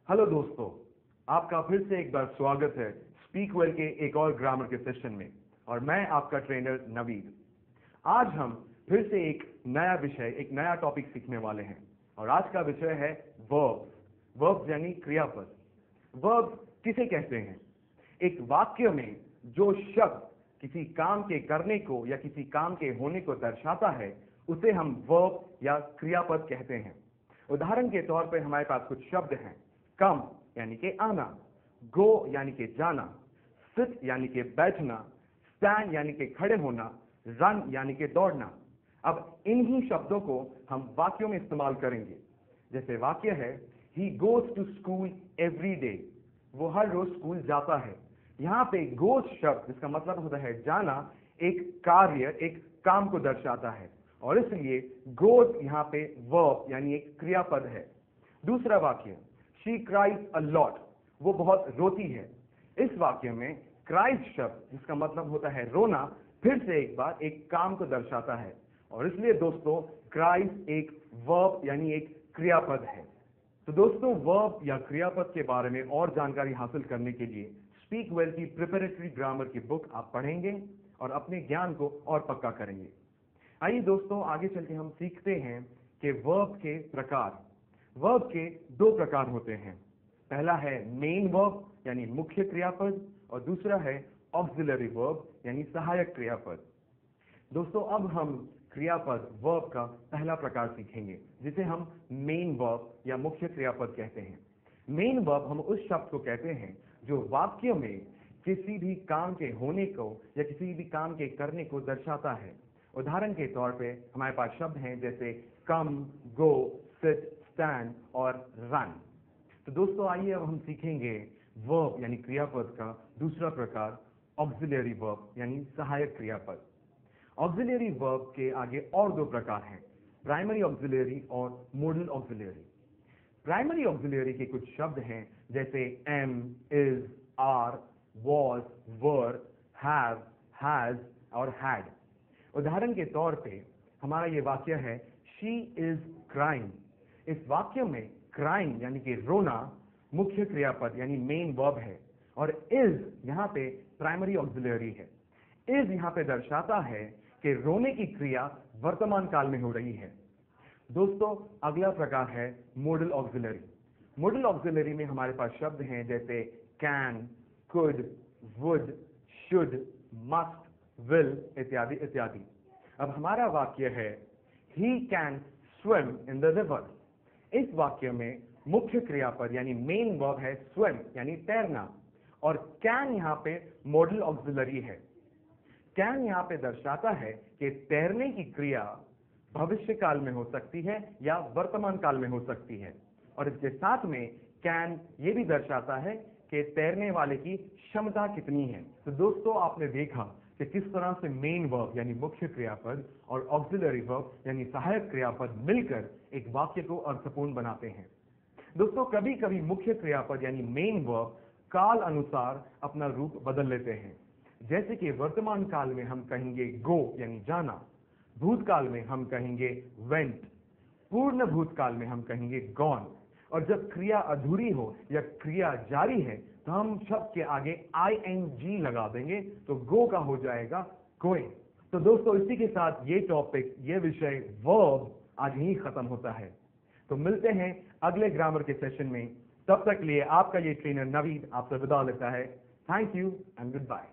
Hello दोस्तों, आपका फिर से एक बार स्वागत है स्पीक वेल के एक और ग्रामर के सेशन में। और मैं आपका ट्रेनर नवीद। आज हम फिर से एक नया विषय, एक नया टॉपिक सीखने वाले हैं। और आज का विषय है वर्ब्स। वर्ब्स यानी क्रियापद। वर्ब्स किसे कहते हैं? एक वाक्य में जो शब्द किसी काम के करने को या किसी काम के होने को दर्शाता है उसे हम वर्ब या क्रियापद कहते हैं। उदाहरण के तौर पर हमारे पास कुछ शब्द हैं। कम यानी कि आना, गो यानी कि जाना, सिट यानी कि बैठना, स्टैंड यानी कि खड़े होना, रन यानी कि दौड़ना। अब इन्हीं शब्दों को हम वाक्यों में इस्तेमाल करेंगे। जैसे वाक्य है, he goes to school every day. वो हर रोज स्कूल जाता है। यहाँ पे गोज शब्द जिसका मतलब होता है जाना, एक कार्य, एक काम को दर्शाता है और इसलिए गोज यहाँ पे वर्ब यानी एक क्रियापद है। दूसरा वाक्य, शी क्राइज अ लॉट। वो बहुत रोती है। इस वाक्य में क्राइज शब्द जिसका मतलब होता है रोना, फिर से एक बार एक काम को दर्शाता है और इसलिए दोस्तों क्राइज एक वर्ब यानी एक क्रियापद है। तो दोस्तों, वर्ब या क्रियापद के बारे में और जानकारी हासिल करने के लिए स्पीक वेल की प्रिपरेटरी ग्रामर की बुक आप पढ़ेंगे और अपने ज्ञान को और पक्का करेंगे। आइए दोस्तों, आगे चल के हम सीखते हैं कि वर्ब के प्रकार। वर्ब के दो प्रकार होते हैं। पहला है मेन वर्ब यानी मुख्य क्रियापद और दूसरा है ऑक्सिलरी वर्ब यानी सहायक क्रियापद। दोस्तों, अब हम क्रियापद वर्ब का पहला प्रकार सीखेंगे जिसे हम मेन वर्ब या मुख्य क्रियापद कहते हैं। मेन वर्ब हम उस शब्द को कहते हैं जो वाक्य में किसी भी काम के होने को या किसी भी काम के करने को दर्शाता है। उदाहरण के तौर पे हमारे पास शब्द हैं जैसे कम, गो, सिट, स्टैंड और रन। तो दोस्तों, आइए अब हम सीखेंगे वर्ब यानी क्रियापद का दूसरा प्रकार, ऑक्सिलरी वर्ब यानी सहायक क्रियापद। ऑक्सिलरी वर्ब के आगे और दो प्रकार हैं, प्राइमरी ऑक्सिलरी और मॉडल ऑक्सिलरी। प्राइमरी ऑक्सिलरी के कुछ शब्द हैं जैसे am, is, are, was, were, have, has और हैड। उदाहरण के तौर पे हमारा ये वाक्य है, शी इज क्राइंग। इस वाक्य में क्राइंग यानी कि रोना मुख्य क्रियापद यानी मेन वर्ब है और इज यहाँ पे प्राइमरी ऑक्सिलरी है। इज यहाँ पे दर्शाता है कि रोने की क्रिया वर्तमान काल में हो रही है। दोस्तों, अगला प्रकार है मॉडल ऑक्सिलरी। मॉडल ऑक्सिलरी में हमारे पास शब्द हैं जैसे can, could, would, should, must, will इत्यादि इत्यादि। अब हमारा वाक्य है, he can swim in the river. इस वाक्य में मुख्य क्रियापद यानी मेन वर्ब है स्विम यानी तैरना और कैन यहाँ पे मॉडल ऑक्सिलरी है। कैन यहाँ पे दर्शाता है कि तैरने की क्रिया भविष्य काल में हो सकती है या वर्तमान काल में हो सकती है और इसके साथ में कैन ये भी दर्शाता है कि तैरने वाले की क्षमता कितनी है। तो दोस्तों, आपने देखा कि किस तरह से मेन वर्ब यानी मुख्य क्रियापद और ऑक्सिलरी वर्ब यानी सहायक क्रियापद मिलकर एक वाक्य को अर्थपूर्ण बनाते हैं। दोस्तों, कभी कभी मुख्य क्रियापद यानी मेन वर्ब काल अनुसार अपना रूप बदल लेते हैं। जैसे कि वर्तमान काल में हम कहेंगे गो यानी जाना, भूतकाल में हम कहेंगे वेंट, पूर्ण भूतकाल में हम कहेंगे गॉन और जब क्रिया अधूरी हो या क्रिया जारी है तो हम शब्द के आगे ing लगा देंगे तो गो का हो जाएगा गोइंग। तो दोस्तों, इसी के साथ ये टॉपिक, ये विषय वर्ब आज ही खत्म होता है। तो मिलते हैं अगले ग्रामर के सेशन में। तब तक लिए आपका ये ट्रेनर नवीद आपसे विदा लेता है। Thank you and good bye.